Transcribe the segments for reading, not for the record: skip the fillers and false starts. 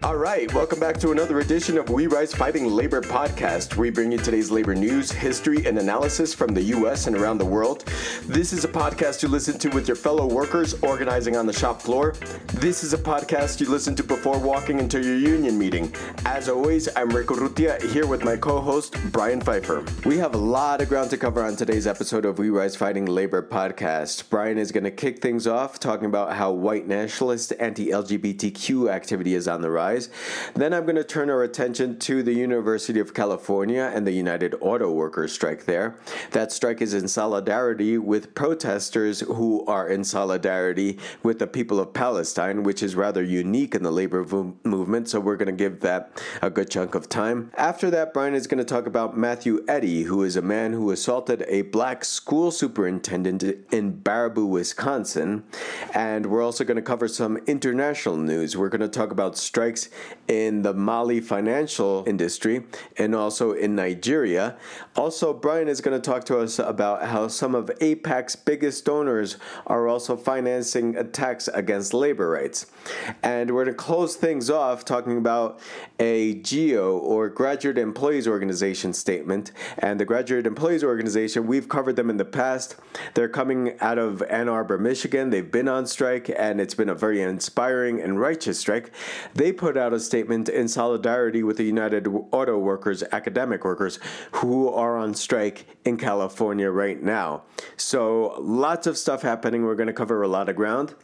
All right, welcome back to another edition of We Rise Fighting Labor podcast. We bring you today's labor news, history, and analysis from the U.S. and around the world. This is a podcast you listen to with your fellow workers organizing on the shop floor. This is a podcast you listen to before walking into your union meeting. As always, I'm Rico Rutia, here with my co-host, Brian Pfeiffer. We have a lot of ground to cover on today's episode of We Rise Fighting Labor podcast. Brian is going to kick things off talking about how white nationalist anti-LGBTQ activity is on the rise. Then I'm going to turn our attention to the University of California and the United Auto Workers strike there. That strike is in solidarity with protesters who are in solidarity with the people of Palestine, which is rather unique in the labor movement, so we're going to give that a good chunk of time. After that, Brian is going to talk about Matthew Eddy, who is a man who assaulted a black school superintendent in Baraboo, Wisconsin. And we're also going to cover some international news. We're going to talk about strikes in the Mali financial industry and also in Nigeria. Also, Brian is going to talk to us about how some of AIPAC's biggest donors are also financing attacks against labor rights. And we're going to close things off talking about a GEO, or Graduate Employees Organization statement. And the Graduate Employees Organization, we've covered them in the past. They're coming out of Ann Arbor, Michigan. They've been on strike, and it's been a very inspiring and righteous strike. They put out a statement in solidarity with the United Auto Workers, academic workers, who are on strike in California right now. So lots of stuff happening. We're going to cover a lot of ground.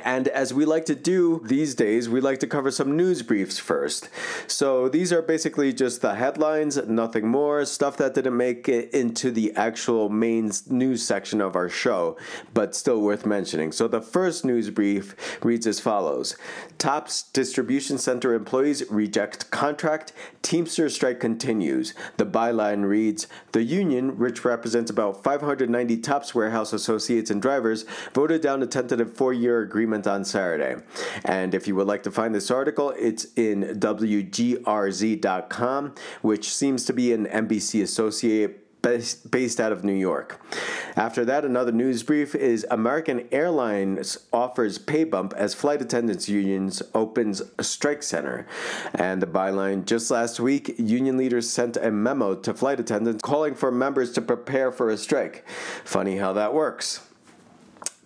And as we like to do these days, we like to cover some news briefs first. So these are basically just the headlines, nothing more, stuff that didn't make it into the actual main news section of our show, but still worth mentioning. So the first news brief reads as follows. Tops distribution center employees reject contract. Teamster strike continues. The byline reads, the union, which represents about 590 Tops warehouse associates and drivers, voted down a tentative 4-year agreement on Saturday. And if you would like to find this article, it's in WGRZ.com, which seems to be an NBC associate based out of New York. After that, another news brief is American Airlines offers pay bump as flight attendants unions opens a strike center. And the byline, just last week, union leaders sent a memo to flight attendants calling for members to prepare for a strike. Funny how that works.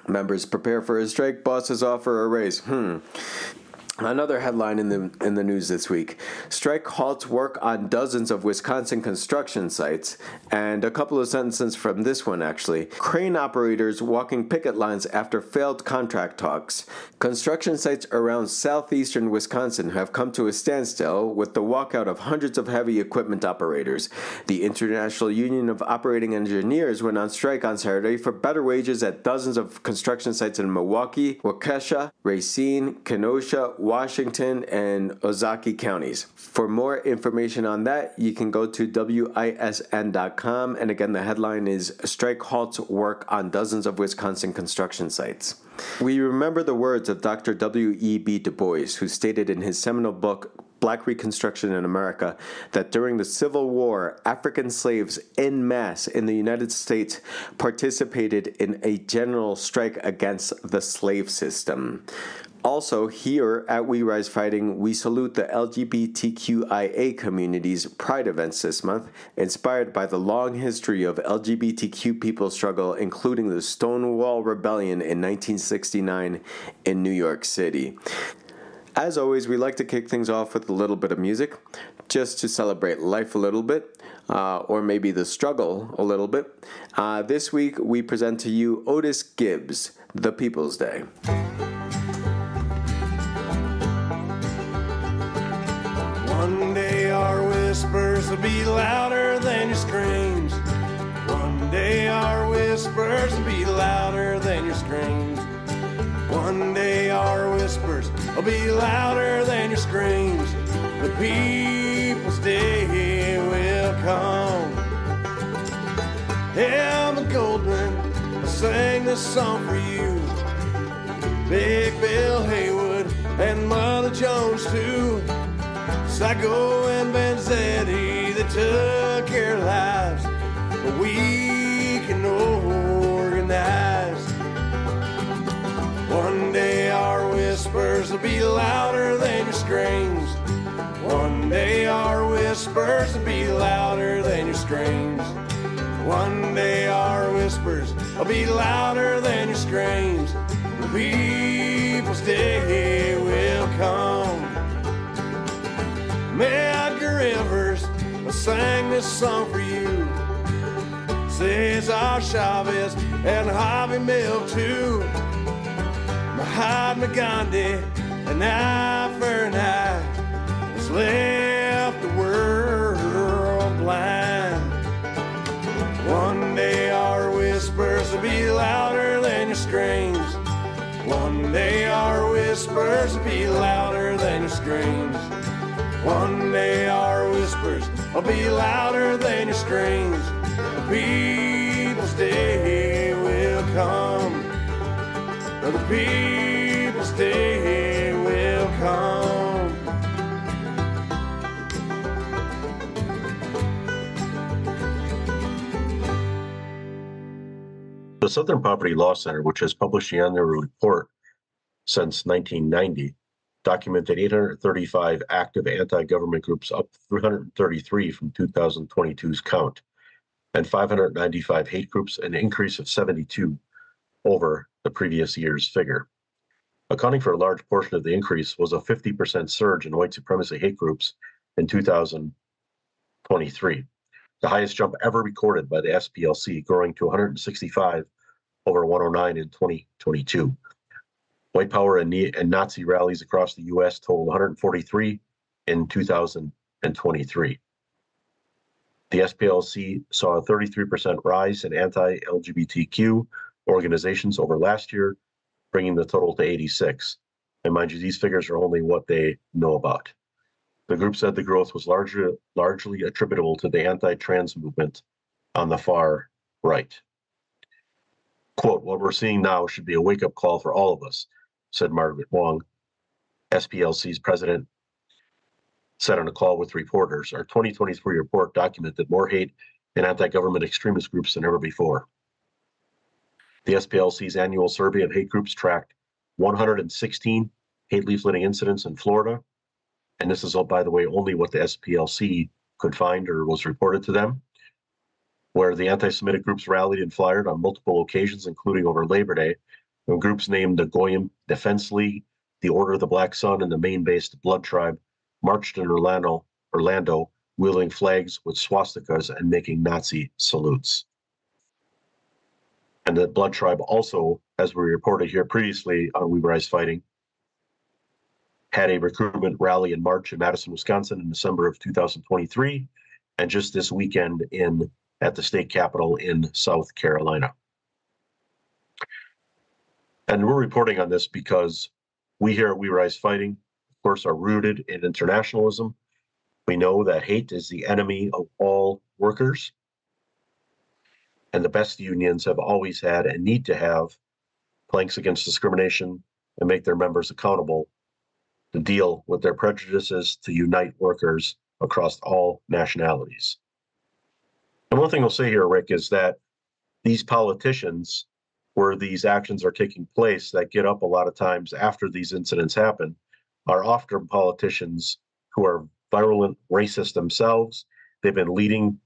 Members prepare for a strike, bosses offer a raise. Another headline in the news this week. Strike halts work on dozens of Wisconsin construction sites. And a couple of sentences from this one, actually. Crane operators walking picket lines after failed contract talks. Construction sites around southeastern Wisconsin have come to a standstill with the walkout of hundreds of heavy equipment operators. The International Union of Operating Engineers went on strike on Saturday for better wages at dozens of construction sites in Milwaukee, Waukesha, Racine, Kenosha, Washington, and Ozaukee counties. For more information on that, you can go to WISN.com. And again, the headline is Strike Halts Work on Dozens of Wisconsin Construction Sites. We remember the words of Dr. W.E.B. Du Bois, who stated in his seminal book, Black Reconstruction in America, that during the Civil War, African slaves en masse in the United States participated in a general strike against the slave system. Also, here at We Rise Fighting, we salute the LGBTQIA community's Pride events this month, inspired by the long history of LGBTQ people's struggle, including the Stonewall Rebellion in 1969 in New York City. As always, we like to kick things off with a little bit of music, just to celebrate life a little bit, or maybe the struggle a little bit. This week, we present to you Otis Gibbs, The People's Day. One day our whispers will be louder than your screams. One day our whispers will be louder than your screams. One day our whispers will be louder than your screams. The people's day will come. Emma Goldman, I sang this song for you. Big Bill Haywood and Mother Jones too. Psycho and Vanzetti, they took their lives. But we can know will be louder than your screams. One day our whispers will be louder than your screams. One day our whispers will be louder than your screams. The people's day will come. Medgar Evers sang this song for you. Cesar Chavez and Harvey Milk too. Mahatma Gandhi, an eye for an eye, has left the world blind. One day our whispers will be louder than your screams. One day our whispers will be louder than your screams. One day our whispers will be louder than your screams. The people's day will come. The people's day will come. The Southern Poverty Law Center, which has published the annual report since 1990, documented 835 active anti-government groups, up 333 from 2022's count, and 595 hate groups, an increase of 72 over the previous year's figure. Accounting for a large portion of the increase was a 50% surge in white supremacy hate groups in 2023, the highest jump ever recorded by the SPLC, growing to 165 over 109 in 2022. White power and Nazi rallies across the U.S. totaled 143 in 2023. The SPLC saw a 33% rise in anti-LGBTQ organizations over last year, bringing the total to 86. And mind you, these figures are only what they know about. The group said the growth was largely attributable to the anti-trans movement on the far right. Quote, "What we're seeing now should be a wake-up call for all of us," said Margaret Wong, SPLC's president, said on a call with reporters. "Our 2023 report documented more hate and anti-government extremist groups than ever before." The SPLC's annual survey of hate groups tracked 116 hate leafleting incidents in Florida. And this is, by the way, only what the SPLC could find or was reported to them, where the anti-Semitic groups rallied and flyered on multiple occasions, including over Labor Day, when groups named the Goyim Defense League, the Order of the Black Sun, and the Maine-based Blood Tribe marched in Orlando, wielding flags with swastikas and making Nazi salutes. And the Blood Tribe also, as we reported here previously on We Rise Fighting, had a recruitment rally in March in Madison, Wisconsin in December of 2023, and just this weekend at the state capitol in South Carolina. And we're reporting on this because we here at We Rise Fighting, of course, are rooted in internationalism. We know that hate is the enemy of all workers, and the best unions have always had and need to have planks against discrimination and make their members accountable to deal with their prejudices, to unite workers across all nationalities. And one thing I'll say here, Rick, is that these politicians, where these actions are taking place, that get up a lot of times after these incidents happen, are often politicians who are virulent racists themselves. They've been leading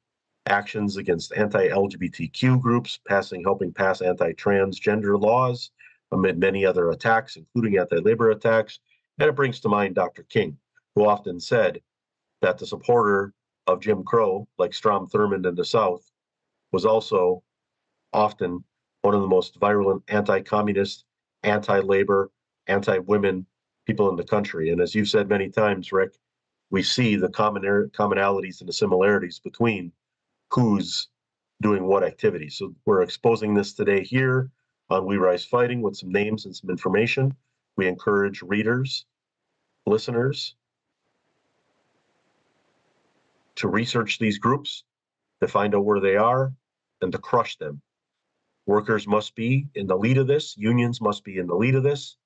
actions against anti-LGBTQ groups, helping pass anti-transgender laws, amid many other attacks, including anti-labor attacks. And it brings to mind Dr. King, who often said that the supporter of Jim Crow, like Strom Thurmond in the South, was also often one of the most virulent anti-communist, anti-labor, anti-women people in the country. And as you've said many times, Rick, we see the commonalities and the similarities between who's doing what activities. So we're exposing this today here on We Rise Fighting with some names and some information. We encourage readers, listeners, to research these groups, to find out where they are, and to crush them. Workers must be in the lead of this. Unions must be in the lead of this.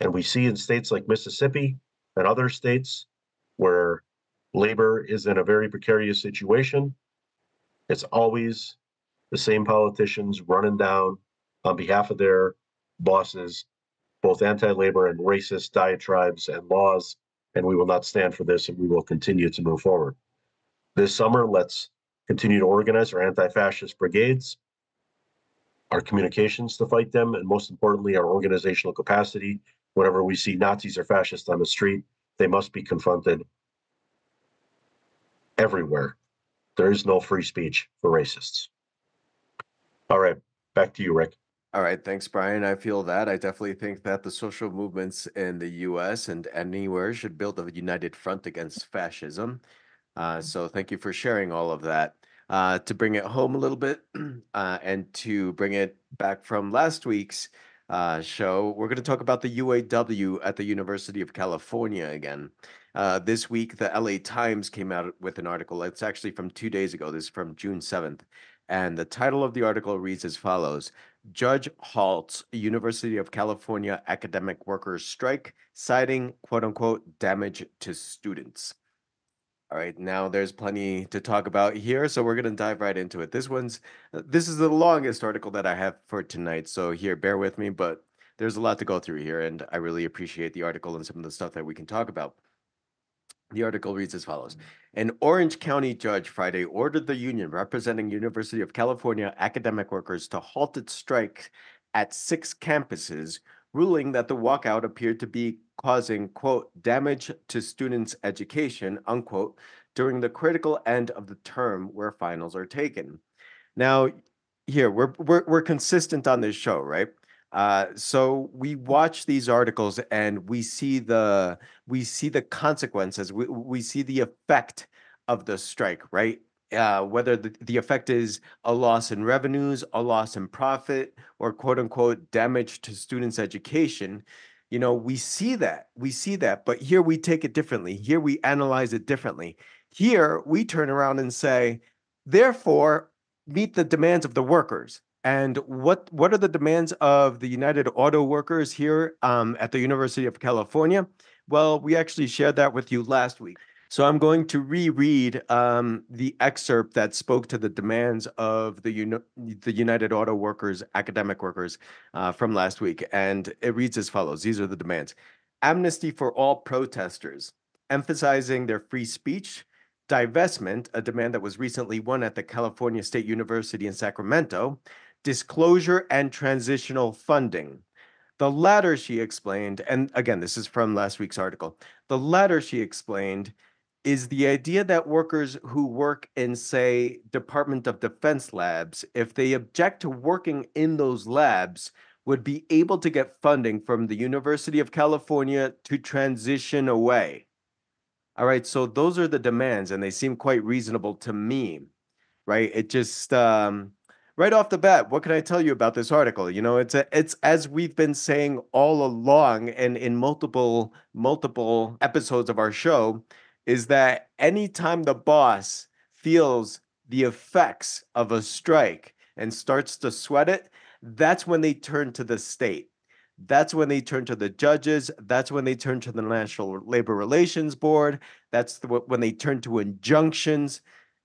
And we see in states like Mississippi and other states where labor is in a very precarious situation, it's always the same politicians running down on behalf of their bosses both anti-labor and racist diatribes and laws, and we will not stand for this, and we will continue to move forward. This summer, let's continue to organize our anti-fascist brigades, our communications to fight them, and most importantly, our organizational capacity. Whenever we see Nazis or fascists on the street, they must be confronted everywhere. There is no free speech for racists. All right, back to you, Rick. All right, thanks, Brian. I feel that. I definitely think that the social movements in the US and anywhere should build a united front against fascism. So thank you for sharing all of that. To bring it home a little bit and to bring it back from last week's show, we're going to talk about the UAW at the University of California again. This week, the LA Times came out with an article. It's actually from 2 days ago. This is from June 7th. And the title of the article reads as follows: Judge halts University of California academic workers strike, citing quote unquote damage to students. All right, now there's plenty to talk about here, so we're going to dive right into it. This is the longest article that I have for tonight, so here, bear with me, but there's a lot to go through here, and I really appreciate the article and some of the stuff that we can talk about. The article reads as follows: An Orange County judge Friday ordered the union representing University of California academic workers to halt its strike at 6 campuses, ruling that the walkout appeared to be causing, quote, damage to students' education, unquote, during the critical end of the term where finals are taken. Now, here, we're consistent on this show, right? So we watch these articles and we see the consequences. We see the effect of the strike, right? Whether the effect is a loss in revenues, a loss in profit, or quote unquote damage to students' education. You know, we see that, but here we take it differently. Here we analyze it differently. Here we turn around and say, therefore, meet the demands of the workers. And what are the demands of the United Auto Workers here at the University of California? Well, we actually shared that with you last week. So I'm going to reread the excerpt that spoke to the demands of the United Auto Workers, academic workers from last week. And it reads as follows. These are the demands: amnesty for all protesters, emphasizing their free speech; divestment, a demand that was recently won at the California State University in Sacramento; disclosure and transitional funding. The latter, she explained, and again, this is from last week's article. The latter, she explained, is the idea that workers who work in, say, Department of Defense labs, if they object to working in those labs, would be able to get funding from the University of California to transition away. All right, so those are the demands, and they seem quite reasonable to me, right? It just right off the bat, what can I tell you about this article? You know, it's as we've been saying all along, and in multiple episodes of our show, is that anytime the boss feels the effects of a strike and starts to sweat it, that's when they turn to the state. That's when they turn to the judges. That's when they turn to the National Labor Relations Board. That's when they turn to injunctions.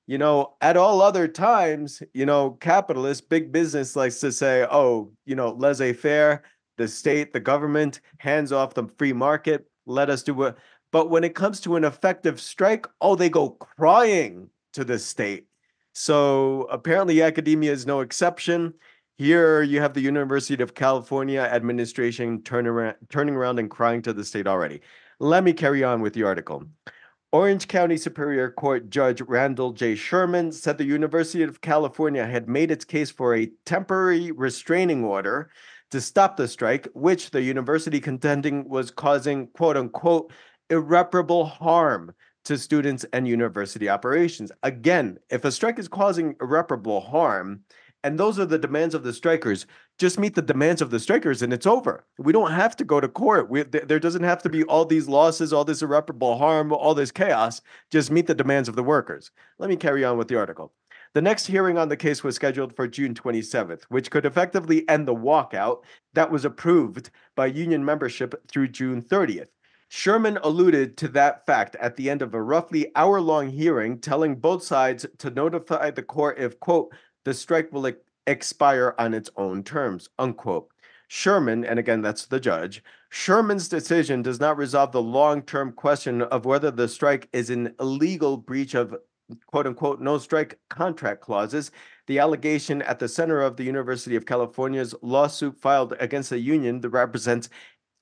You know, at all other times, you know, capitalists, big business likes to say, oh, you know, laissez-faire, the state, the government, hands off the free market, let us do what. But when it comes to an effective strike, oh, they go crying to the state. So apparently academia is no exception. Here you have the University of California administration turning around and crying to the state already. Let me carry on with the article. Orange County Superior Court Judge Randall J. Sherman said the University of California had made its case for a temporary restraining order to stop the strike, which the university contending was causing, quote unquote, irreparable harm to students and university operations. Again, if a strike is causing irreparable harm, and those are the demands of the strikers, just meet the demands of the strikers and it's over. We don't have to go to court. There doesn't have to be all these losses, all this irreparable harm, all this chaos. Just meet the demands of the workers. Let me carry on with the article. The next hearing on the case was scheduled for June 27th, which could effectively end the walkout that was approved by union membership through June 30th. Sherman alluded to that fact at the end of a roughly hour-long hearing, telling both sides to notify the court if, quote, the strike will expire on its own terms, unquote. Sherman, and again, that's the judge, Sherman's decision does not resolve the long-term question of whether the strike is an illegal breach of quote unquote no strike contract clauses. The allegation at the center of the University of California's lawsuit filed against a union that represents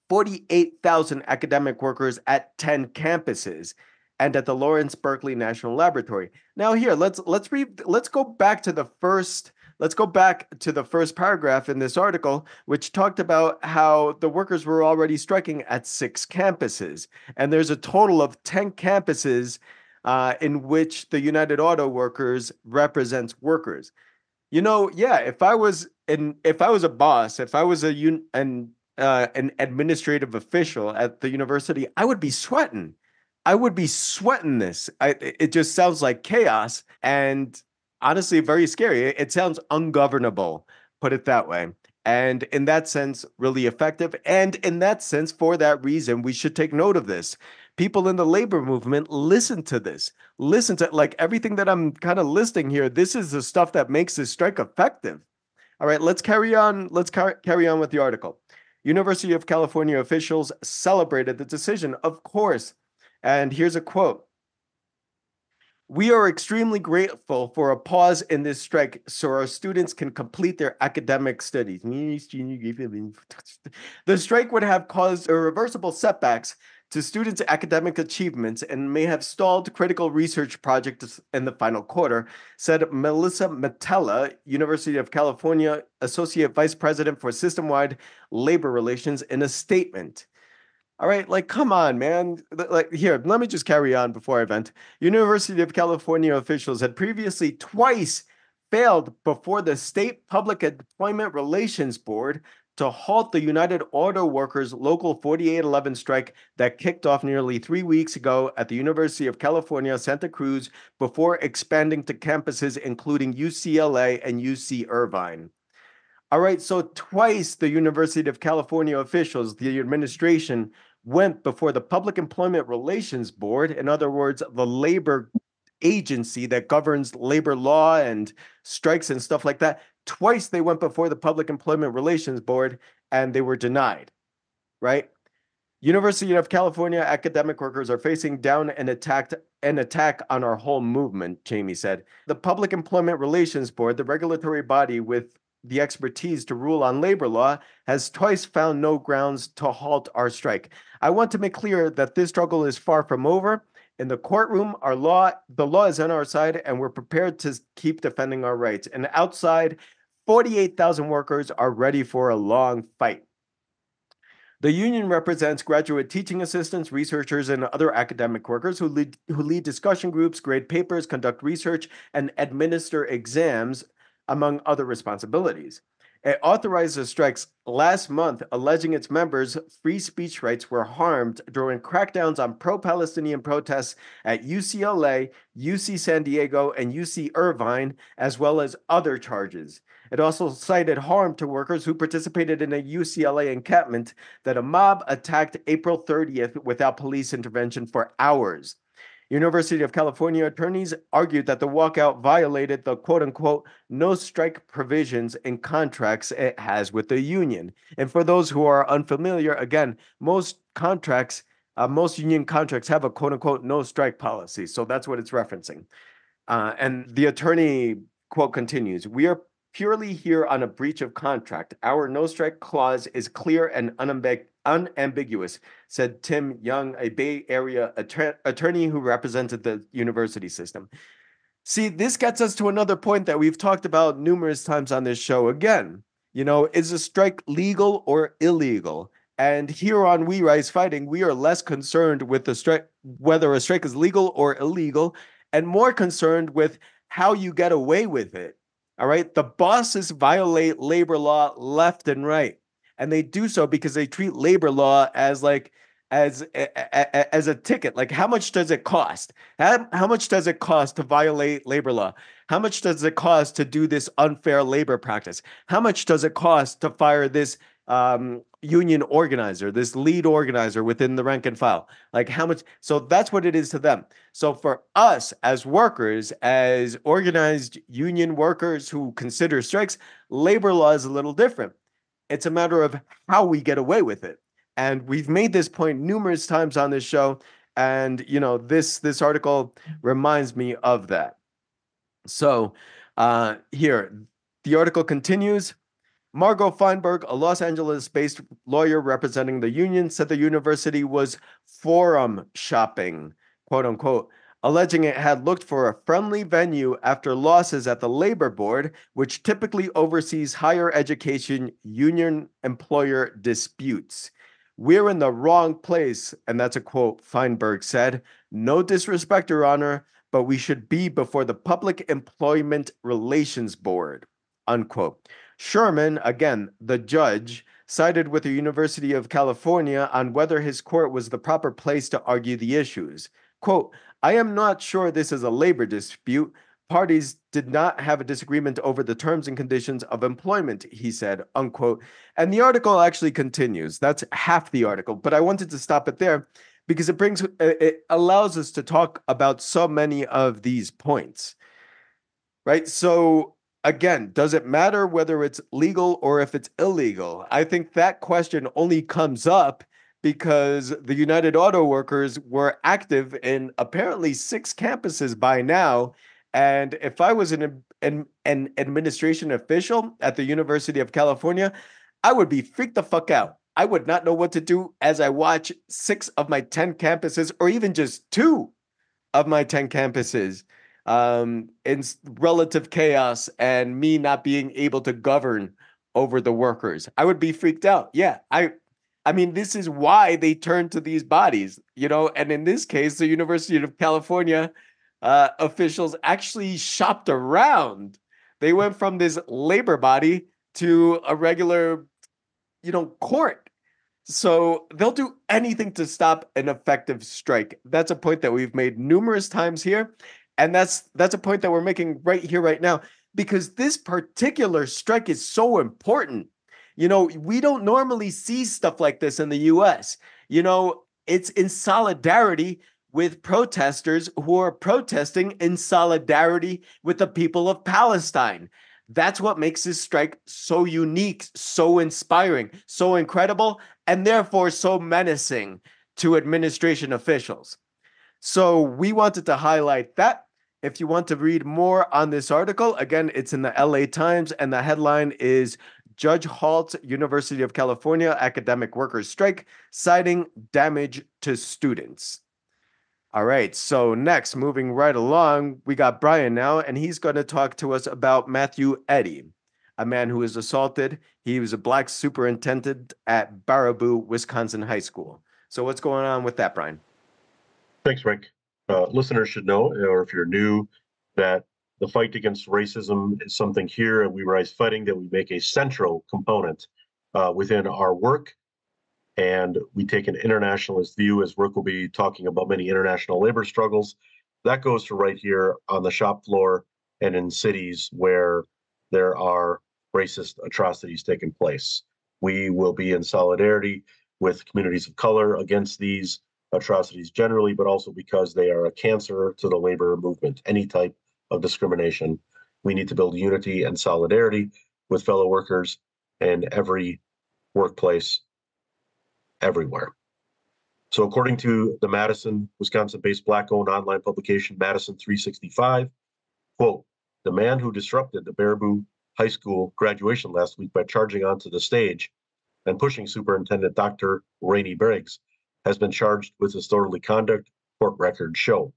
48,000 academic workers at 10 campuses and at the Lawrence Berkeley National Laboratory. Now here, let's go back to the first paragraph in this article, which talked about how the workers were already striking at 6 campuses, and there's a total of 10 campuses in which the United Auto Workers represents workers. Yeah, if I was a boss, if I was an administrative official at the university, I would be sweating. I would be sweating this. It just sounds like chaos and honestly very scary. It sounds ungovernable, put it that way. And in that sense, really effective. And in that sense, for that reason, we should take note of this. People in the labor movement, listen to this. Listen to like everything that I'm kind of listing here. This is the stuff that makes this strike effective. All right, let's carry on. Let's carry on with the article. University of California officials celebrated the decision, of course. And here's a quote. "We are extremely grateful for a pause in this strike so our students can complete their academic studies." The strike would have caused irreversible setbacks to students' academic achievements and may have stalled critical research projects in the final quarter, said Melissa Metella, University of California Associate Vice President for System-Wide Labor Relations, in a statement. All right, like, come on, man. Like, here, let me just carry on before I vent. University of California officials had previously twice failed before the State Public Employment Relations Board to halt the United Auto Workers Local 4811 strike that kicked off nearly 3 weeks ago at the University of California, Santa Cruz, before expanding to campuses including UCLA and UC Irvine. All right, so twice the University of California officials, the administration, went before the Public Employment Relations Board, in other words, the labor agency that governs labor law and strikes and stuff like that. Twice they went before the Public Employment Relations Board and they were denied, right? University of California academic workers are facing down an attack on our whole movement, Jamie said. The Public Employment Relations Board, the regulatory body with the expertise to rule on labor law, has twice found no grounds to halt our strike. I want to make clear that this struggle is far from over. In the courtroom, the law is on our side, and we're prepared to keep defending our rights. And outside, 48,000 workers are ready for a long fight. The union represents graduate teaching assistants, researchers, and other academic workers who lead discussion groups, grade papers, conduct research, and administer exams, among other responsibilities. It authorized the strikes last month, alleging its members' free speech rights were harmed during crackdowns on pro-Palestinian protests at UCLA, UC San Diego, and UC Irvine, as well as other charges. It also cited harm to workers who participated in a UCLA encampment that a mob attacked April 30th without police intervention for hours. University of California attorneys argued that the walkout violated the quote-unquote no strike provisions in contracts it has with the union. And for those who are unfamiliar, again, most union contracts have a quote-unquote no strike policy. So that's what it's referencing. And the attorney quote continues, "We are purely here on a breach of contract. Our no strike clause is clear and unambiguous," said Tim Young, a Bay Area attorney who represented the university system. See, this gets us to another point that we've talked about numerous times on this show. Again, is a strike legal or illegal? And here on We Rise Fighting, we are less concerned with the strike, whether a strike is legal or illegal, and more concerned with how you get away with it. All right, the bosses violate labor law left and right, and they do so because they treat labor law as a ticket. Like, how much does it cost? How much does it cost to violate labor law? How much does it cost to do this unfair labor practice? How much does it cost to fire this union organizer, this lead organizer within the rank and file? Like, how much? So that's what it is to them. So for us as workers, as organized union workers who consider strikes, labor law is a little different. It's a matter of how we get away with it. And we've made this point numerous times on this show. And, this article reminds me of that. So here, the article continues. Margot Feinberg, a Los Angeles-based lawyer representing the union, said the university was forum shopping, quote unquote, alleging it had looked for a friendly venue after losses at the labor board, which typically oversees higher education union-employer disputes. We're in the wrong place, and that's a quote Feinberg said. No disrespect, Your Honor, but we should be before the Public Employment Relations Board, unquote. Sherman, again, the judge, sided with the University of California on whether his court was the proper place to argue the issues. Quote, I am not sure this is a labor dispute. Parties did not have a disagreement over the terms and conditions of employment, he said, unquote. And the article actually continues. That's half the article, but I wanted to stop it there because it allows us to talk about so many of these points, right? So again, does it matter whether it's legal or if it's illegal? I think that question only comes up because the United Auto Workers were active in apparently 6 campuses by now. And if I was an administration official at the University of California, I would be freaked the fuck out. I would not know what to do as I watch 6 of my 10 campuses, or even just 2 of my 10 campuses, in relative chaos and me not being able to govern over the workers. I would be freaked out. Yeah, I mean, this is why they turn to these bodies, and in this case, the University of California officials actually shopped around. They went from this labor body to a regular, court. So they'll do anything to stop an effective strike. That's a point that we've made numerous times here. And that's a point that we're making right here, right now, because this particular strike is so important. We don't normally see stuff like this in the US. It's in solidarity with protesters who are protesting in solidarity with the people of Palestine. That's what makes this strike so unique, so inspiring, so incredible, and therefore so menacing to administration officials. So we wanted to highlight that. If you want to read more on this article, again, it's in the LA Times, and the headline is Judge Halts University of California Academic Workers Strike, Citing Damage to Students. All right, so next, moving right along, we got Brian now, and he's going to talk to us about Matthew Eddy, a man who was assaulted. He was a Black superintendent at Baraboo, Wisconsin High School. So what's going on with that, Brian? Thanks, Rick. Listeners should know, or if you're new, that the fight against racism is something here at We Rise Fighting that we make a central component within our work. And we take an internationalist view, as Rick will be talking about many international labor struggles. That goes to right here on the shop floor and in cities where there are racist atrocities taking place. We will be in solidarity with communities of color against these atrocities generally, but also because they are a cancer to the labor movement. Any type of discrimination, we need to build unity and solidarity with fellow workers in every workplace, everywhere. So according to the Madison, Wisconsin-based Black-owned online publication, Madison 365, quote, the man who disrupted the Baraboo High School graduation last week by charging onto the stage and pushing Superintendent Dr. Rainey Briggs has been charged with disorderly conduct, court records show.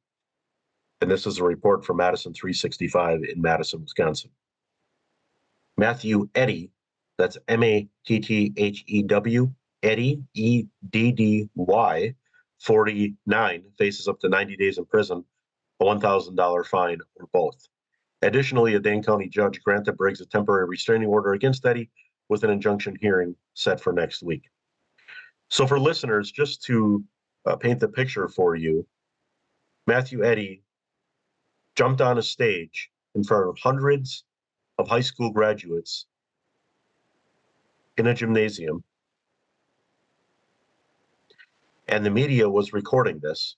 And this is a report from Madison 365 in Madison, Wisconsin. Matthew Eddy, that's Matthew, Eddy, Eddy, 49, faces up to 90 days in prison, a $1,000 fine, or both. Additionally, a Dane County judge granted Briggs a temporary restraining order against Eddy with an injunction hearing set for next week. So for listeners, just to paint the picture for you, Matthew Eddy jumped on a stage in front of hundreds of high school graduates in a gymnasium, and the media was recording this,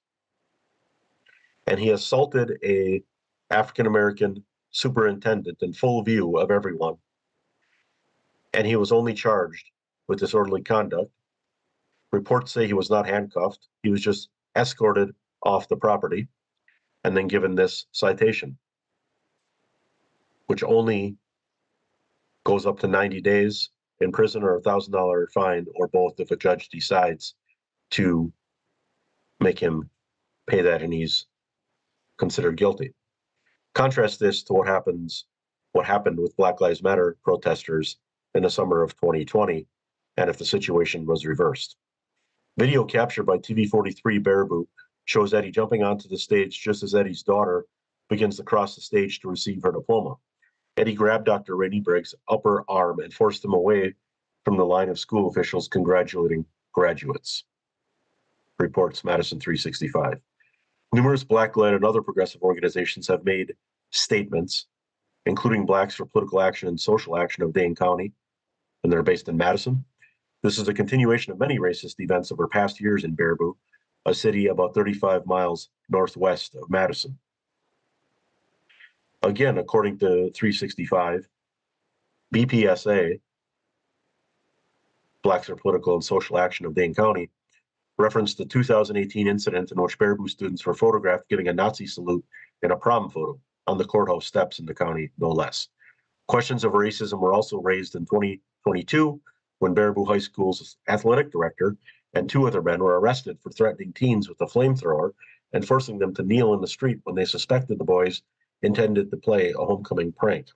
and he assaulted a African-American superintendent in full view of everyone. and he was only charged with disorderly conduct. Reports say he was not handcuffed. He was just escorted off the property and then given this citation, which only goes up to 90 days in prison or a $1,000 fine, or both if a judge decides to make him pay that and he's considered guilty. Contrast this to what happened with Black Lives Matter protesters in the summer of 2020, and if the situation was reversed. Video captured by TV43 Baraboo shows Eddy jumping onto the stage just as Eddy's daughter begins to cross the stage to receive her diploma. Eddy grabbed Dr. Rainey Briggs' upper arm and forced him away from the line of school officials congratulating graduates, reports Madison 365. Numerous Black-led and other progressive organizations have made statements, including Blacks for Political Action and Social Action of Dane County, and they're based in Madison. This is a continuation of many racist events over past years in Baraboo, a city about 35 miles northwest of Madison. Again, according to 365, BPSA, Blacks for Political and Social Action of Dane County, referenced the 2018 incident in which Baraboo students were photographed giving a Nazi salute in a prom photo on the courthouse steps in the county, no less. Questions of racism were also raised in 2022 when Baraboo High School's athletic director and 2 other men were arrested for threatening teens with a flamethrower and forcing them to kneel in the street when they suspected the boys intended to play a homecoming prank.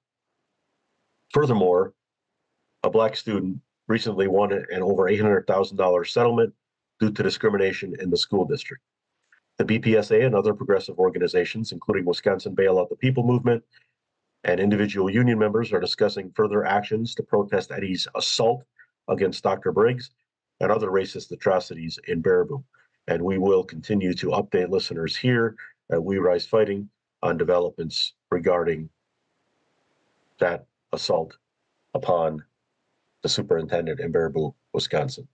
Furthermore, a Black student recently won an over $800,000 settlement due to discrimination in the school district. The BPSA and other progressive organizations, including Wisconsin Bail Out the People movement and individual union members, are discussing further actions to protest Eddy's assault against Dr. Briggs and other racist atrocities in Baraboo. And we will continue to update listeners here at We Rise Fighting on developments regarding that assault upon the superintendent in Baraboo, Wisconsin.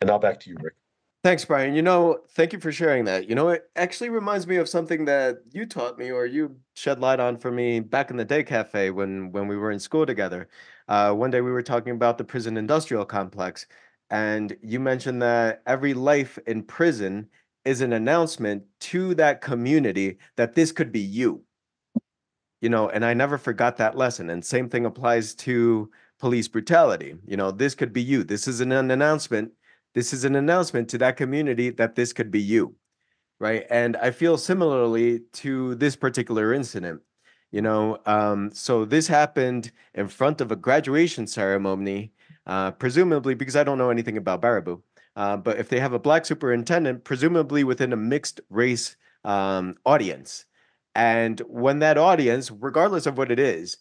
And now back to you, Rick. Thanks, Brian. Thank you for sharing that. It actually reminds me of something that you taught me, or you shed light on for me back in the day cafe when we were in school together. One day we were talking about the prison industrial complex, and you mentioned that every life in prison is an announcement to that community that this could be you. And I never forgot that lesson. And same thing applies to police brutality. This could be you. This is an announcement. This is an announcement to that community that this could be you, right? And I feel similarly to this particular incident. So this happened in front of a graduation ceremony, presumably because I don't know anything about Baraboo. But if they have a Black superintendent, presumably within a mixed race audience. And when that audience, regardless of what it is,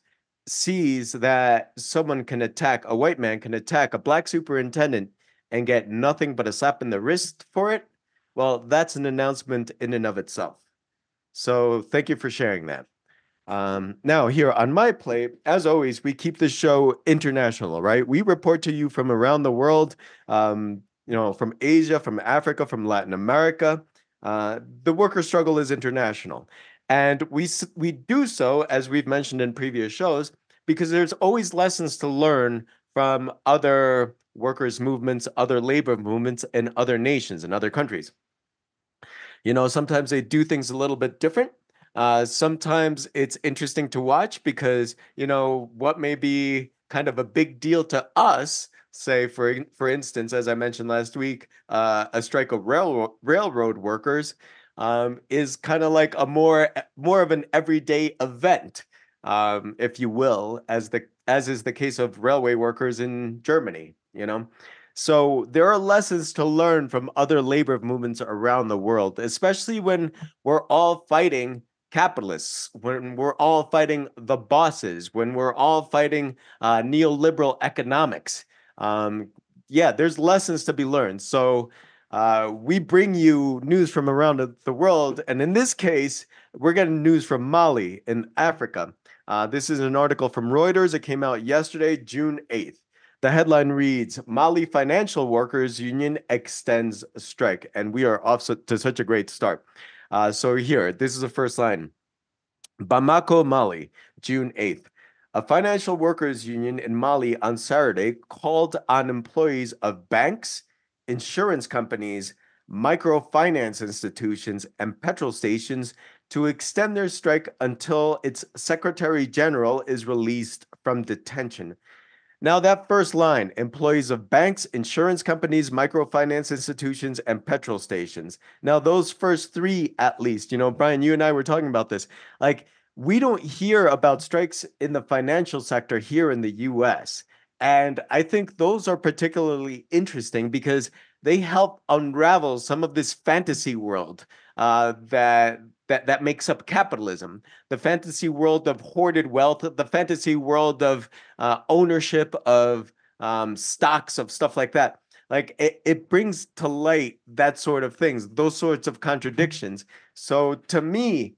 sees that a white man can attack a Black superintendent and get nothing but a slap in the wrist for it, well, that's an announcement in and of itself. So thank you for sharing that. Now, here on my plate, as always, we keep the show international, right? We report to you from around the world, from Asia, from Africa, from Latin America. The worker struggle is international. And we do so, as we've mentioned in previous shows, because there's always lessons to learn from other workers' movements, other labor movements, and other nations and other countries. Sometimes they do things a little bit different. Sometimes it's interesting to watch because, what may be kind of a big deal to us, say, for instance, as I mentioned last week, a strike of railroad workers is kind of like a more of an everyday event, if you will, as is the case of railway workers in Germany, So there are lessons to learn from other labor movements around the world, especially when we're all fighting capitalists, when we're all fighting the bosses, when we're all fighting neoliberal economics. There's lessons to be learned. So we bring you news from around the world. And in this case, we're getting news from Mali in Africa. This is an article from Reuters. It came out yesterday, June 8th. The headline reads, Mali Financial Workers Union extends strike. And we are off to such a great start. So here, this is the first line. Bamako, Mali, June 8th. A financial workers union in Mali on Saturday called on employees of banks, insurance companies, microfinance institutions, and petrol stations to extend their strike until its Secretary General is released from detention. Now, that first line, employees of banks, insurance companies, microfinance institutions, and petrol stations. Now, those first three, at least, Brian, you and I were talking about this. Like, we don't hear about strikes in the financial sector here in the US. And I think those are particularly interesting because they help unravel some of this fantasy world that makes up capitalism, the fantasy world of hoarded wealth, the fantasy world of ownership of stocks of stuff like that. Like it brings to light that sort of things, those sorts of contradictions. So to me,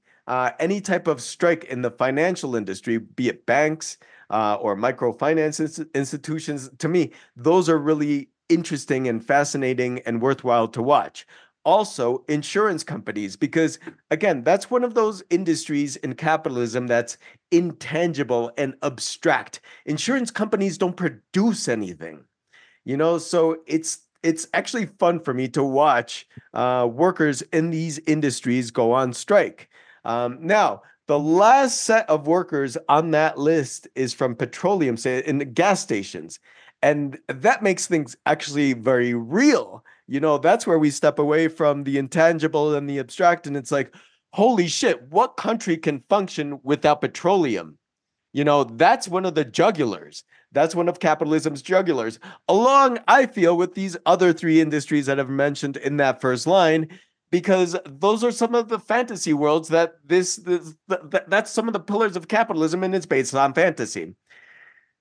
any type of strike in the financial industry, be it banks or microfinance institutions, to me, those are really interesting and fascinating and worthwhile to watch. Also, insurance companies, because again, that's one of those industries in capitalism that's intangible and abstract. Insurance companies don't produce anything, so it's actually fun for me to watch workers in these industries go on strike. Now, the last set of workers on that list is from petroleum, say in the gas stations. And that makes things actually very real. That's where we step away from the intangible and the abstract. And it's like, holy shit, what country can function without petroleum? That's one of the jugulars. That's one of capitalism's jugulars. Along, I feel, with these other three industries that I've mentioned in that first line, because those are some of the fantasy worlds that's some of the pillars of capitalism, and it's based on fantasy.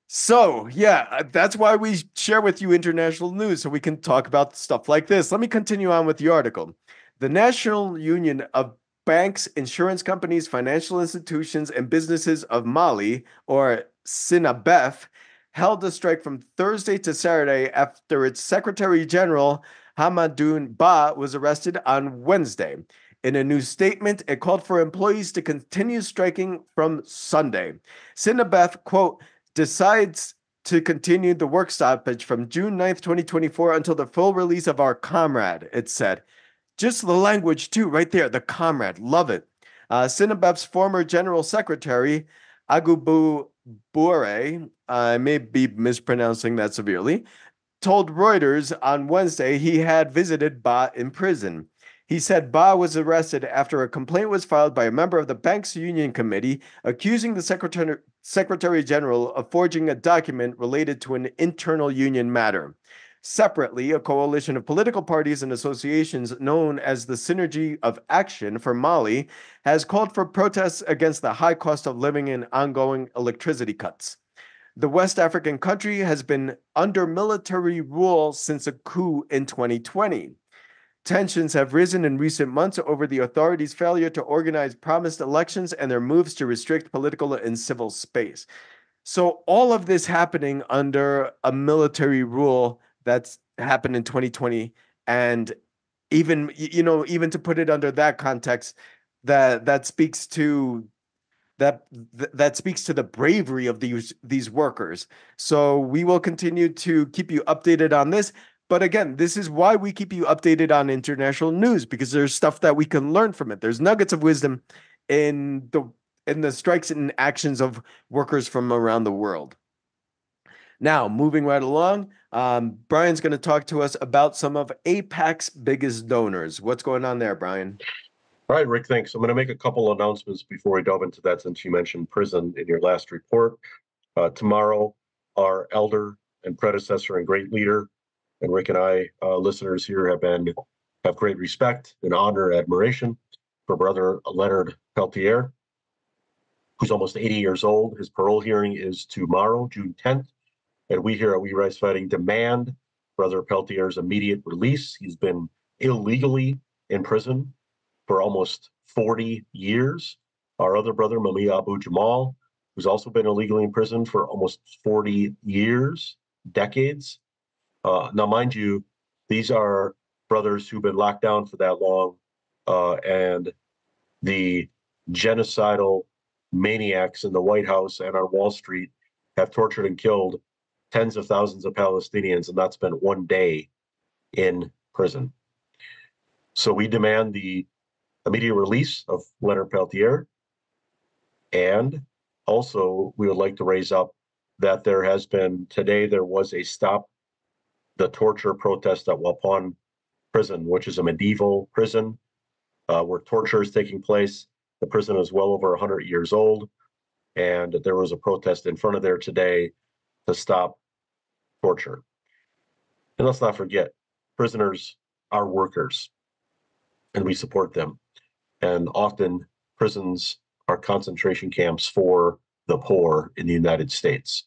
So, yeah, that's why we share with you international news so we can talk about stuff like this. Let me continue on with the article. The National Union of Banks, Insurance Companies, Financial Institutions, and Businesses of Mali, or SINABEF, held a strike from Thursday to Saturday after its Secretary General, Hamadoun Ba, was arrested on Wednesday. In a new statement, it called for employees to continue striking from Sunday. SINABEF, quote, decides to continue the work stoppage from June 9th, 2024 until the full release of our comrade, it said. Just the language, too, right there, the comrade. Love it. Sinabef's former general secretary, Agubu Bure, I may be mispronouncing that severely, told Reuters on Wednesday he had visited Ba in prison. He said Ba was arrested after a complaint was filed by a member of the bank's union committee accusing the Secretary General of forging a document related to an internal union matter. Separately, a coalition of political parties and associations known as the Synergy of Action for Mali has called for protests against the high cost of living and ongoing electricity cuts. The West African country has been under military rule since a coup in 2020. Tensions have risen in recent months over the authorities' failure to organize promised elections and their moves to restrict political and civil space. So all of this happening under a military rule that's happened in 2020, and even to put it under that context, that speaks to the bravery of these workers. So we will continue to keep you updated on this. But again, this is why we keep you updated on international news, because there's stuff that we can learn from it. There's nuggets of wisdom in the strikes and actions of workers from around the world. Now, moving right along, Brian's going to talk to us about some of AIPAC's biggest donors. What's going on there, Brian? All right, Rick, thanks. I'm going to make a couple announcements before we delve into that, since you mentioned prison in your last report. Tomorrow, our elder and predecessor and great leader, and Rick and I, listeners here, have great respect and honor, admiration for Brother Leonard Peltier, who's almost 80 years old. His parole hearing is tomorrow, June 10th, and we here at We Rise Fighting demand Brother Peltier's immediate release. He's been illegally in prison for almost 40 years. Our other brother, Mami Abu Jamal, who's also been illegally in prison for almost 40 years, decades. Now, mind you, these are brothers who've been locked down for that long, and the genocidal maniacs in the White House and on Wall Street have tortured and killed tens of thousands of Palestinians and not spent one day in prison. So we demand the immediate release of Leonard Peltier, and also we would like to raise up that there was a Stop the Torture protest at Waupun prison, which is a medieval prison where torture is taking place. The prison is well over 100 years old, and there was a protest in front of there today to stop torture. And let's not forget, prisoners are workers, and we support them. And often prisons are concentration camps for the poor in the United States.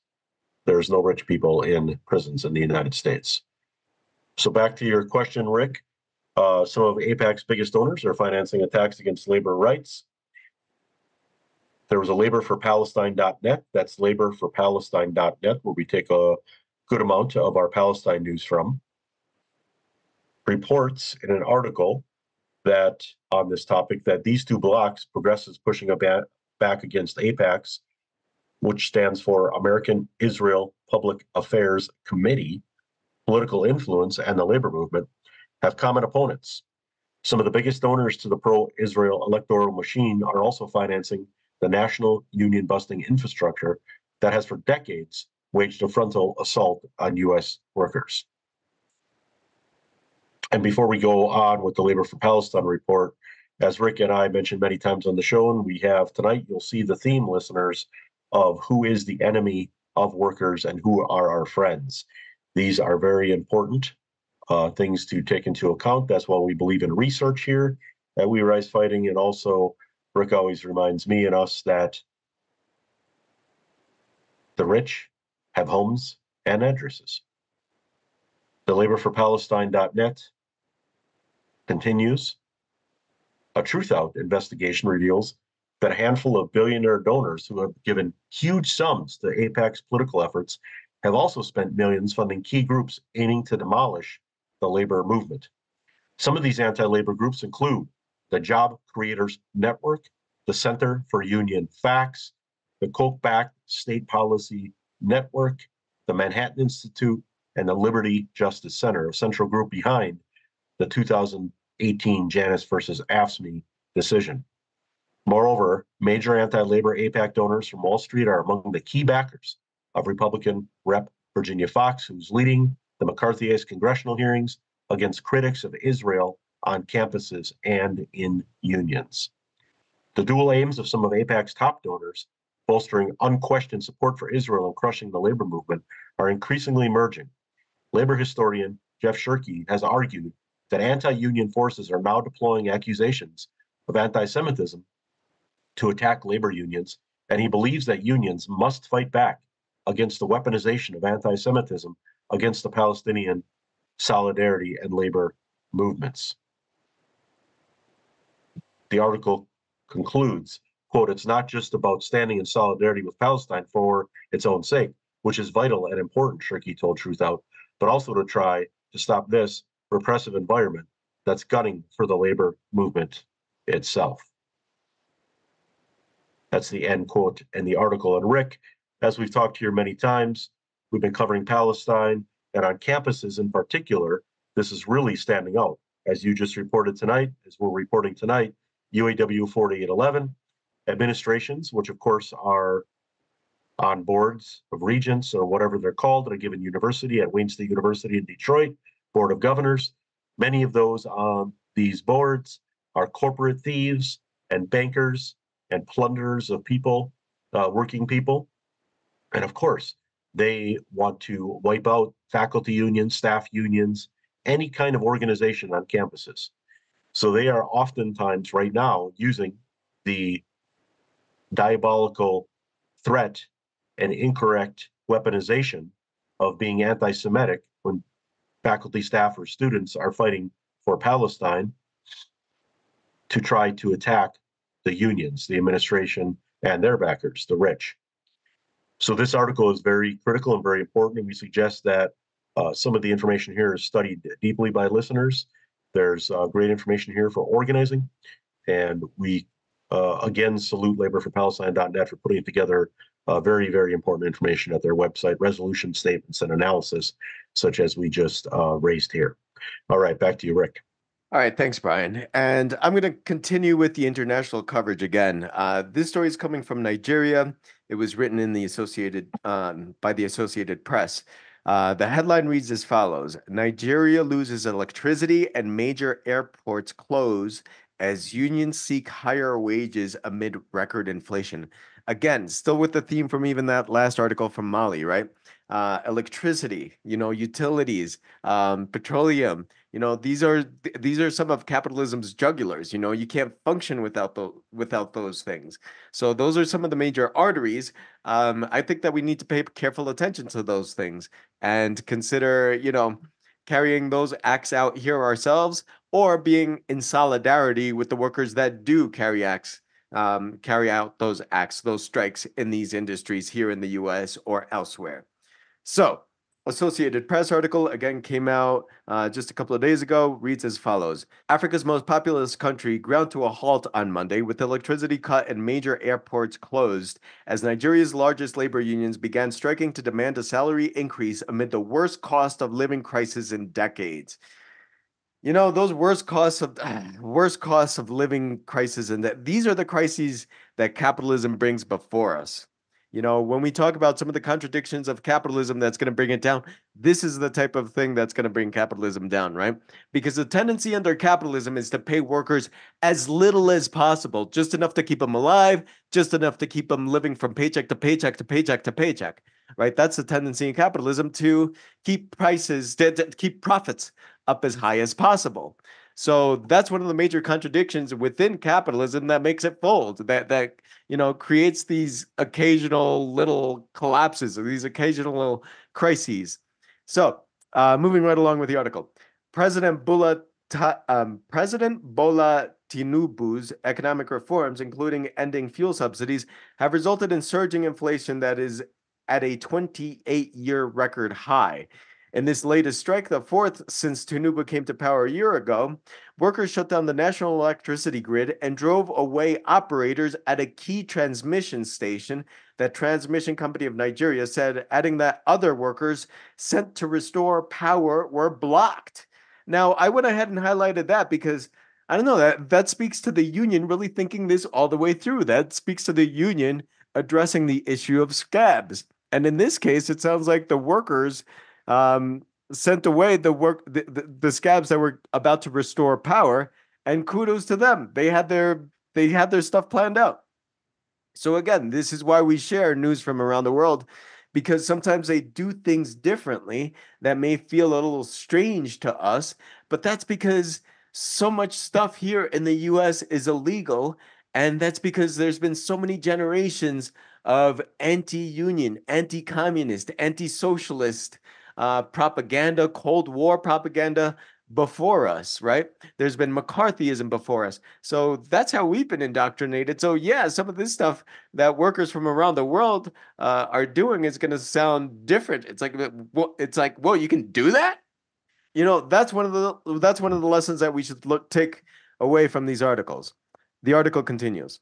There's no rich people in prisons in the United States. So back to your question, Rick. Some of AIPAC's biggest donors are financing attacks against labor rights. There was a laborforpalestine.net. That's laborforpalestine.net, where we take a good amount of our Palestine news from. Reports in an article that on this topic that these two blocks, progressives pushing back against AIPAC's, which stands for American Israel Public Affairs Committee, political influence, and the labor movement, have common opponents. Some of the biggest donors to the pro-Israel electoral machine are also financing the national union-busting infrastructure that has for decades waged a frontal assault on U.S. workers. And before we go on with the Labor for Palestine report, as Rick and I mentioned many times on the show, and we have tonight, you'll see the theme, listeners, of who is the enemy of workers and who are our friends. These are very important things to take into account. That's why we believe in research here at We Rise Fighting. And also, Rick always reminds me and us that the rich have homes and addresses. The laborforpalestine.net continues. A Truth Out investigation reveals that a handful of billionaire donors who have given huge sums to AIPAC's political efforts have also spent millions funding key groups aiming to demolish the labor movement. Some of these anti-labor groups include the Job Creators Network, the Center for Union Facts, the Koch-backed State Policy Network, the Manhattan Institute, and the Liberty Justice Center, a central group behind the 2018 Janus versus AFSCME decision. Moreover, major anti-labor AIPAC donors from Wall Street are among the key backers of Republican Rep. Virginia Foxx, who's leading the McCarthyist congressional hearings against critics of Israel on campuses and in unions. The dual aims of some of AIPAC's top donors, bolstering unquestioned support for Israel and crushing the labor movement, are increasingly emerging. Labor historian Jeff Shirky has argued that anti-union forces are now deploying accusations of anti-Semitism to attack labor unions, and he believes that unions must fight back against the weaponization of anti-Semitism against the Palestinian solidarity and labor movements. The article concludes, quote, "It's not just about standing in solidarity with Palestine for its own sake, which is vital and important," Shirky told Truth Out, "but also to try to stop this repressive environment that's gunning for the labor movement itself." That's the end quote in the article. And Rick, as we've talked here many times, we've been covering Palestine, and on campuses in particular, this is really standing out. As you just reported tonight, as we're reporting tonight, UAW 4811 administrations, which of course are on boards of regents or whatever they're called at a given university, at Wayne State University in Detroit, Board of Governors. Many of those on these boards are corporate thieves and bankers and plunderers of people, working people. And of course, they want to wipe out faculty unions, staff unions, any kind of organization on campuses. So they are oftentimes right now using the diabolical threat and incorrect weaponization of being anti-Semitic when faculty, staff, or students are fighting for Palestine to try to attack the unions, the administration, and their backers, the rich. So this article is very critical and very important, and we suggest that some of the information here is studied deeply by listeners. There's great information here for organizing, and we Again, salute laborforpalestine.net for putting together very, very important information at their website, resolution statements and analysis, such as we just raised here. All right, back to you, Rick. All right, thanks, Brian. And I'm going to continue with the international coverage again. This story is coming from Nigeria. It was written in the by the Associated Press. The headline reads as follows: Nigeria loses electricity and major airports close as unions seek higher wages amid record inflation. Again, still with the theme from even that last article from Mali, right? Electricity, utilities, petroleum. These are some of capitalism's jugulars. You can't function without those things. So those are some of the major arteries. I think that we need to pay careful attention to those things and consider, carrying those acts out here ourselves, or being in solidarity with the workers that do carry out those acts, those strikes in these industries here in the U.S. or elsewhere. So, Associated Press article again came out just a couple of days ago, reads as follows: Africa's most populous country ground to a halt on Monday with electricity cut and major airports closed as Nigeria's largest labor unions began striking to demand a salary increase amid the worst cost of living crisis in decades. Those worst costs of living crisis, and that these are the crises that capitalism brings before us. When we talk about some of the contradictions of capitalism that's going to bring it down, this is the type of thing that's going to bring capitalism down, right? Because the tendency under capitalism is to pay workers as little as possible, just enough to keep them alive, just enough to keep them living from paycheck to paycheck to paycheck to paycheck, right? That's the tendency in capitalism, to keep prices, to keep profits up as high as possible. So that's one of the major contradictions within capitalism that makes it fold, that creates these occasional little collapses or these occasional little crises. So moving right along with the article, President Bola Tinubu's economic reforms, including ending fuel subsidies, have resulted in surging inflation that is at a 28-year record high. In this latest strike, the fourth since Tinubu came to power a year ago, workers shut down the national electricity grid and drove away operators at a key transmission station. That transmission company of Nigeria said, adding that other workers sent to restore power were blocked. Now, I went ahead and highlighted that because I don't know, that speaks to the union really thinking this all the way through. That speaks to the union addressing the issue of scabs. And in this case, it sounds like the workers sent away the scabs that were about to restore power, and kudos to them. They had their stuff planned out. So again, this is why we share news from around the world, because sometimes they do things differently that may feel a little strange to us, but that's because so much stuff here in the US is illegal, and that's because there's been so many generations of anti-union, anti-communist, anti-socialist propaganda, Cold War propaganda before us, right? There's been McCarthyism before us. So that's how we've been indoctrinated. So yeah, some of this stuff that workers from around the world are doing is going to sound different. It's like, whoa, you can do that? That's one of the lessons that we should take away from these articles. The article continues.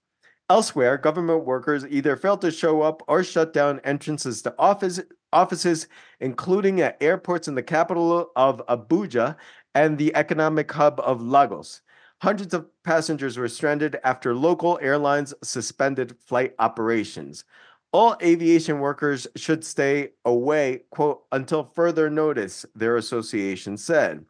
Elsewhere, government workers either failed to show up or shut down entrances to offices, including at airports in the capital of Abuja and the economic hub of Lagos. Hundreds of passengers were stranded after local airlines suspended flight operations. All aviation workers should stay away, quote, until further notice, their association said.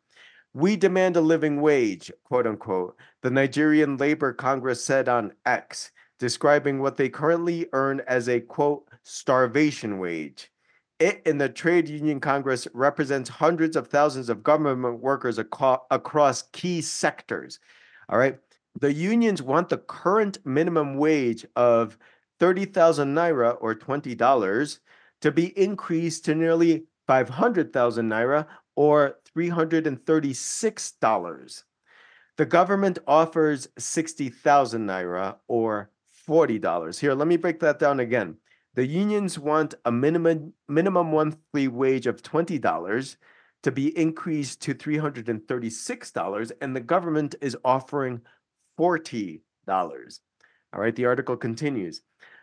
We demand a living wage, quote unquote, the Nigerian Labor Congress said on X, describing what they currently earn as a, quote, starvation wage. It and the Trade Union Congress represents hundreds of thousands of government workers across key sectors. All right. The unions want the current minimum wage of 30,000 naira or $20 to be increased to nearly 500,000 naira or $336. The government offers 60,000 naira or $40. Here, let me break that down again. The unions want a minimum monthly wage of $20 to be increased to $336, and the government is offering $40. All right, the article continues.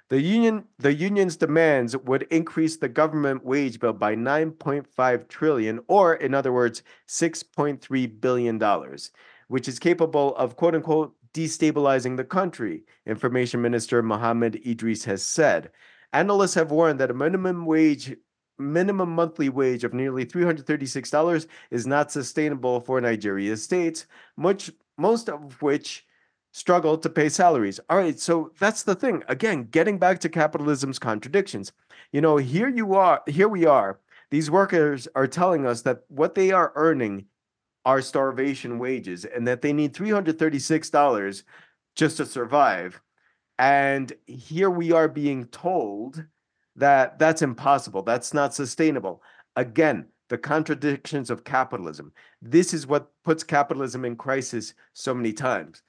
The union's demands would increase the government wage bill by 9.5 trillion, or in other words, $6.3 billion, which is capable of quote unquote destabilizing the country, Information Minister Mohammed Idris has said. Analysts have warned that a minimum monthly wage of nearly $336 is not sustainable for Nigeria's states, most of which struggle to pay salaries. All right, so that's the thing. Again, getting back to capitalism's contradictions. Here we are. These workers are telling us that what they are earning are starvation wages and that they need $336 just to survive. And here we are being told that that's impossible. That's not sustainable. Again, the contradictions of capitalism. This is what puts capitalism in crisis so many times.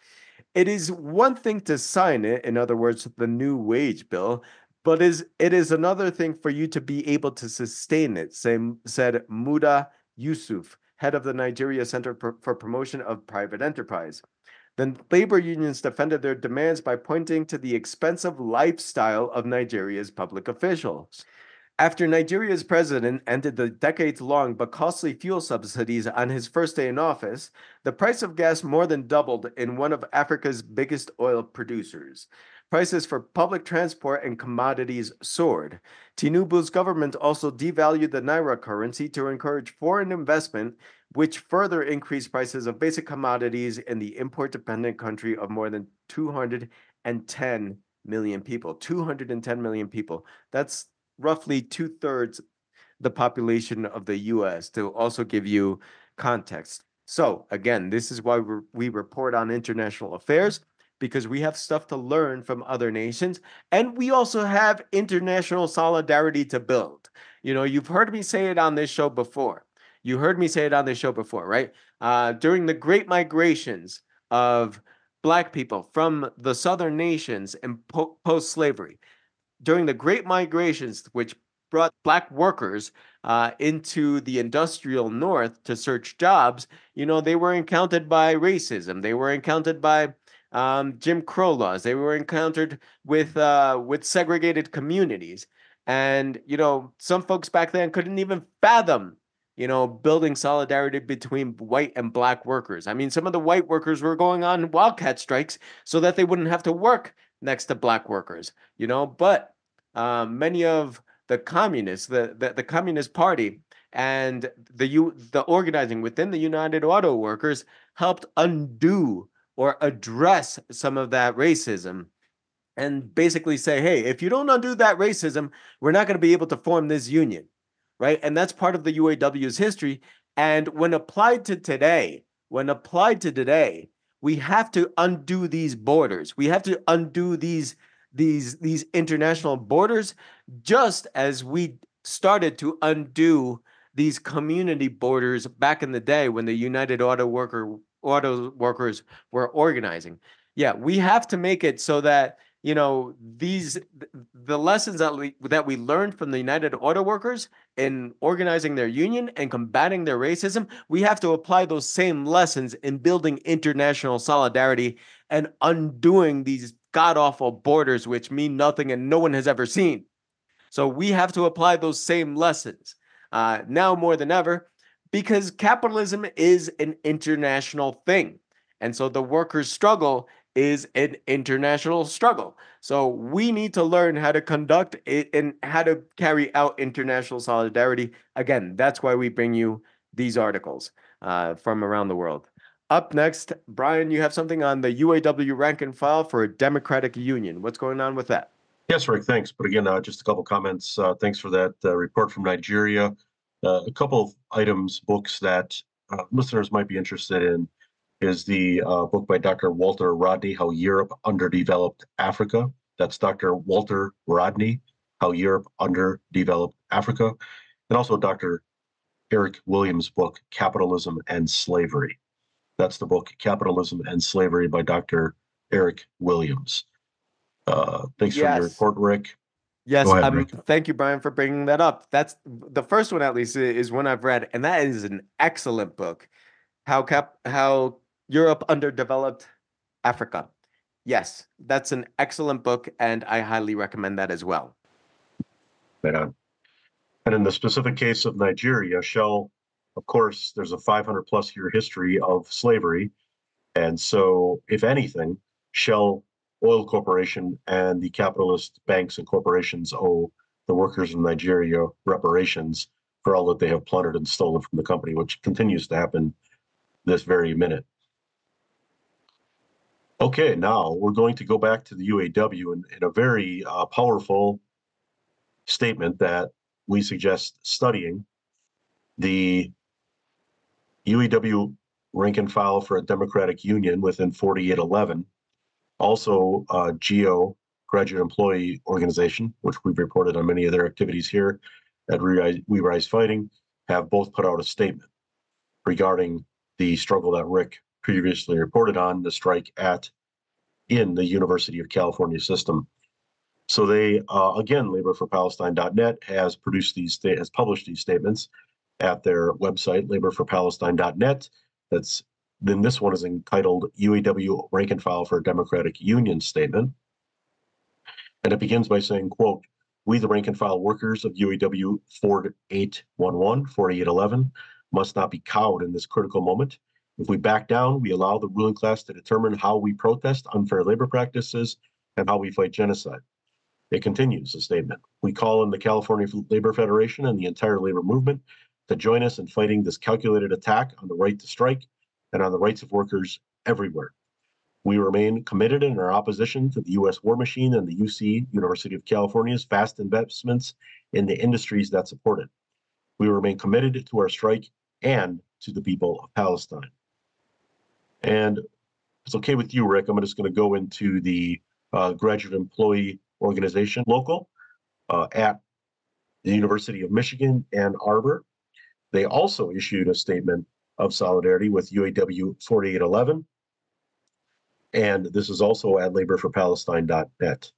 It is one thing to sign it, in other words, the new wage bill, but it is another thing for you to be able to sustain it, said Muda Yusuf, head of the Nigeria Center for Promotion of Private Enterprise. The labor unions defended their demands by pointing to the expensive lifestyle of Nigeria's public officials. After Nigeria's president ended the decades-long but costly fuel subsidies on his first day in office, the price of gas more than doubled in one of Africa's biggest oil producers. Prices for public transport and commodities soared. Tinubu's government also devalued the naira currency to encourage foreign investment, which further increased prices of basic commodities in the import-dependent country of more than 210 million people. 210 million people. That's roughly 2/3 the population of the US, to also give you context. So again, this is why we report on international affairs, because we have stuff to learn from other nations, and we also have international solidarity to build. You've heard me say it on this show before. Right? During the great migrations of Black people from the southern nations and post-slavery, during the Great Migrations, which brought Black workers into the industrial North to search jobs, they were encountered by racism. They were encountered by Jim Crow laws. They were encountered with segregated communities. And, some folks back then couldn't even fathom, building solidarity between white and Black workers. I mean, some of the white workers were going on wildcat strikes so that they wouldn't have to work next to Black workers, but many of the communists, the Communist Party, and the organizing within the United Auto Workers helped undo or address some of that racism and basically say, hey, if you don't undo that racism, we're not going to be able to form this union, right? And that's part of the UAW's history. And when applied to today, we have to undo these borders. We have to undo these international borders, just as we started to undo these community borders back in the day when the United Auto Workers were organizing. Yeah, we have to make it so that the lessons that we learned from the United Auto Workers in organizing their union and combating their racism, we have to apply those same lessons in building international solidarity and undoing these god-awful borders which mean nothing and no one has ever seen. So we have to apply those same lessons now more than ever, because capitalism is an international thing. And so the workers' struggle is an international struggle. So we need to learn how to conduct it and how to carry out international solidarity. Again, that's why we bring you these articles from around the world. Up next, Brian, you have something on the UAW rank and file for a democratic union. What's going on with that? Yes, Rick, thanks. But again, just a couple comments. Thanks for that report from Nigeria. A couple of items, books that listeners might be interested in is the book by Dr. Walter Rodney, How Europe Underdeveloped Africa. That's Dr. Walter Rodney, How Europe Underdeveloped Africa. And also Dr. Eric Williams' book, Capitalism and Slavery. That's the book, Capitalism and Slavery by Dr. Eric Williams. Thanks for your report, Rick. Yes, go ahead, Rick. Thank you, Brian, for bringing that up. That's the first one, at least, is one I've read, and that is an excellent book. How Europe Underdeveloped Africa. Yes, that's an excellent book, and I highly recommend that as well. Right on. And in the specific case of Nigeria, Shell, of course, there's a 500 plus year history of slavery. And so, if anything, Shell Oil Corporation and the capitalist banks and corporations owe the workers of Nigeria reparations for all that they have plundered and stolen from the company, which continues to happen this very minute. Okay, now we're going to go back to the UAW in a very powerful statement that we suggest studying. The UAW rank and file for a democratic union within 4811, also GEO, Graduate Employee Organization, which we've reported on many of their activities here at We Rise Fighting, have both put out a statement regarding the struggle that Rick previously reported on, the strike in the University of California system. So they, again, laborforpalestine.net has published these statements at their website, laborforpalestine.net. Then this one is entitled UAW Rank and File for a Democratic Union Statement. And it begins by saying, quote, "We, the rank and file workers of UAW 4811, 4811, must not be cowed in this critical moment. If we back down, we allow the ruling class to determine how we protest unfair labor practices and how we fight genocide." It continues the statement. "We call on the California Labor Federation and the entire labor movement to join us in fighting this calculated attack on the right to strike and on the rights of workers everywhere. We remain committed in our opposition to the U.S. war machine and the UC, University of California's vast investments in the industries that support it. We remain committed to our strike and to the people of Palestine." And if it's okay with you, Rick, I'm just going to go into the Graduate Employee Organization local at the University of Michigan, Ann Arbor. They also issued a statement of solidarity with UAW 4811. And this is also at laborforpalestine.net.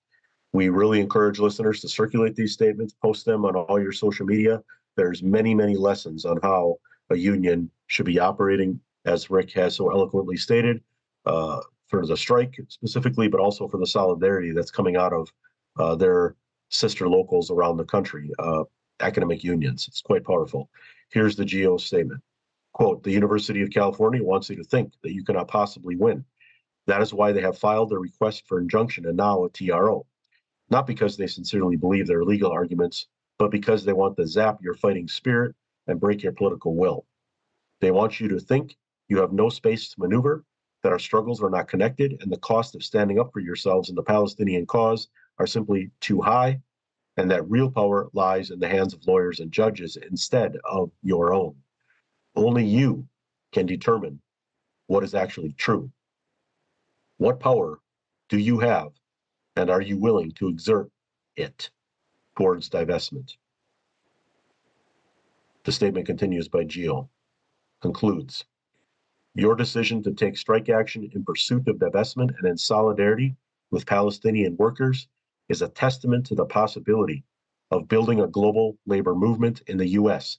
We really encourage listeners to circulate these statements, post them on all your social media. There's many, many lessons on how a union should be operating, as Rick has so eloquently stated, for the strike specifically, but also for the solidarity that's coming out of their sister locals around the country, academic unions. It's quite powerful. Here's the GEO statement. Quote, "The University of California wants you to think that you cannot possibly win. That is why they have filed their request for injunction and now a TRO. Not because they sincerely believe their legal arguments, but because they want to zap your fighting spirit and break your political will. They want you to think you have no space to maneuver, that our struggles are not connected, and the cost of standing up for yourselves in the Palestinian cause are simply too high, and that real power lies in the hands of lawyers and judges instead of your own. Only you can determine what is actually true. What power do you have, and are you willing to exert it towards divestment?" The statement continues by GEO. Concludes, "Your decision to take strike action in pursuit of divestment and in solidarity with Palestinian workers is a testament to the possibility of building a global labor movement in the U.S.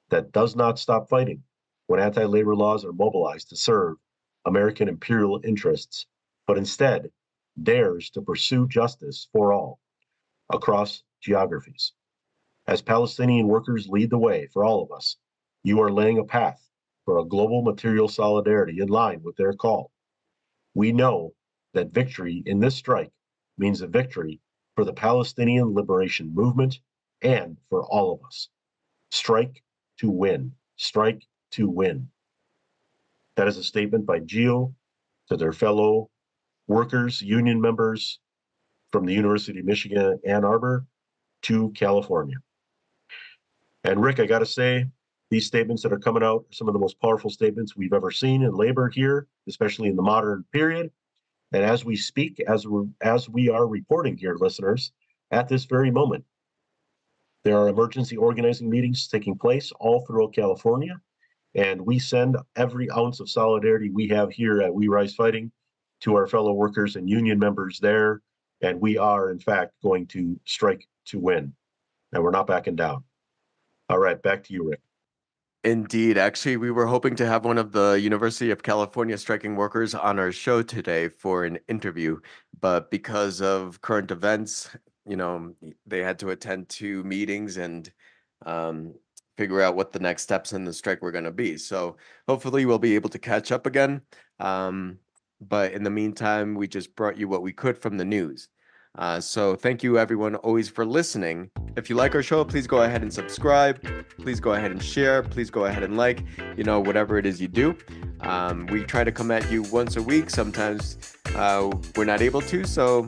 that does not stop fighting when anti-labor laws are mobilized to serve American imperial interests, but instead dares to pursue justice for all across geographies. As Palestinian workers lead the way for all of us, you are laying a path for a global material solidarity in line with their call. We know that victory in this strike means a victory for the Palestinian liberation movement and for all of us. Strike to win. Strike to win." That is a statement by GEO to their fellow workers, union members from the University of Michigan, Ann Arbor to California. And Rick, I got to say, these statements that are coming out are some of the most powerful statements we've ever seen in labor here, especially in the modern period. And as we speak, as we are reporting here, listeners, at this very moment, there are emergency organizing meetings taking place all throughout California. And we send every ounce of solidarity we have here at We Rise Fighting to our fellow workers and union members there. And we are, in fact, going to strike to win. And we're not backing down. All right, back to you, Rick. Indeed. Actually, we were hoping to have one of the University of California striking workers on our show today for an interview, but because of current events, they had to attend to meetings and um, figure out what the next steps in the strike were going to be. So hopefully we'll be able to catch up again. But in the meantime, we just brought you what we could from the news. So thank you everyone always for listening. If you like our show, please go ahead and subscribe. Please go ahead and share. Please go ahead and like, whatever it is you do. We try to come at you once a week. Sometimes we're not able to. So,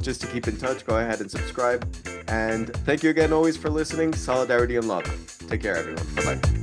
just to keep in touch, go ahead and subscribe. And thank you again always for listening. Solidarity and love. Take care, everyone. Bye-bye.